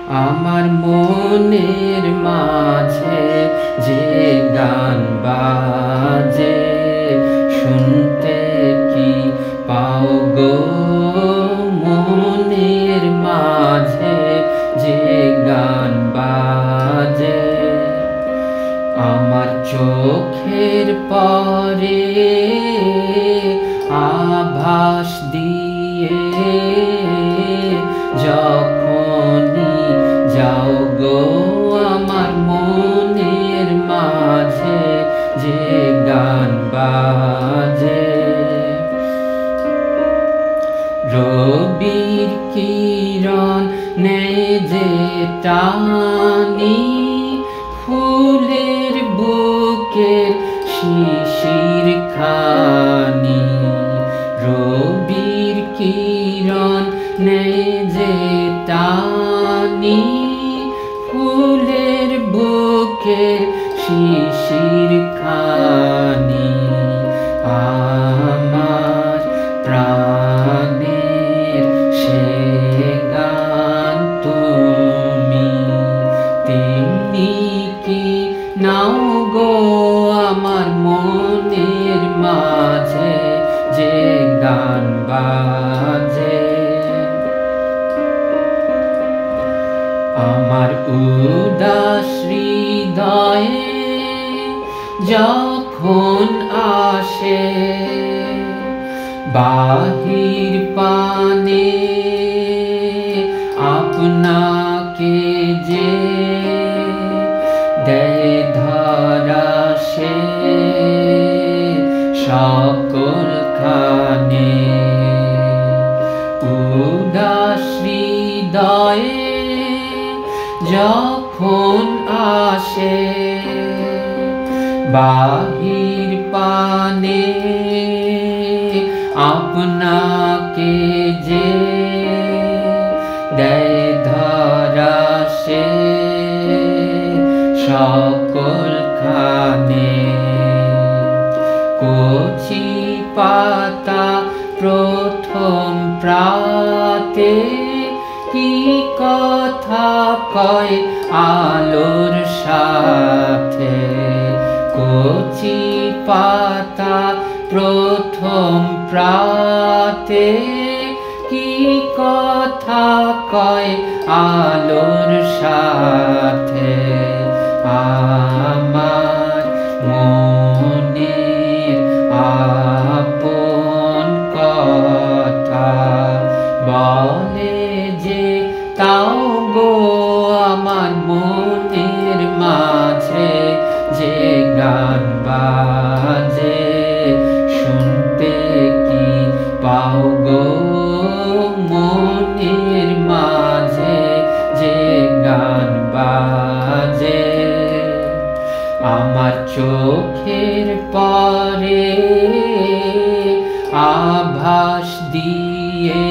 আমার মনের মাঝে যে গান বাজে শুনতে কি পাও গো? মনের মাঝে যে গান বাজে আমার চোখের পরে আভাস দিয়ে যখনই যাও গো আমার মনের মাঝে যে গান বাজে। রবির কিরণ নেই যে টানি ফুলের বুকের শিশির খানি। রবির কিরণ নেই যে টানি ফুলের বুকের শিশির খানি। আমার প্রাণের সে গান তুমি, তেমনি কি নাও গো আমার মনের মাঝে যে গান বাজে। আমার উদাস হৃদয়ে যখন আসে বাহির পানে আপনাকে যে দেয় ধরা সে সকল খানে। উদাস হৃদয়ে যখন আসে বাহির পানে আপনাকে যে দেয় ধরা সে সকল খানে। কচি পাতা প্রথম প্রাতে কি কথা কয় আলোর সাথে। কচি পাতা প্রথম প্রাতে কি কথা কয় আলোর সাথে। আমার মনের আপন কথা বলে যে তাও গো আমার মনের মাঝে যে গান বাজে শুনতে কি পাও গো? মনের মাঝে যে গান বাজে আমার চোখের পরে আভাস দিয়ে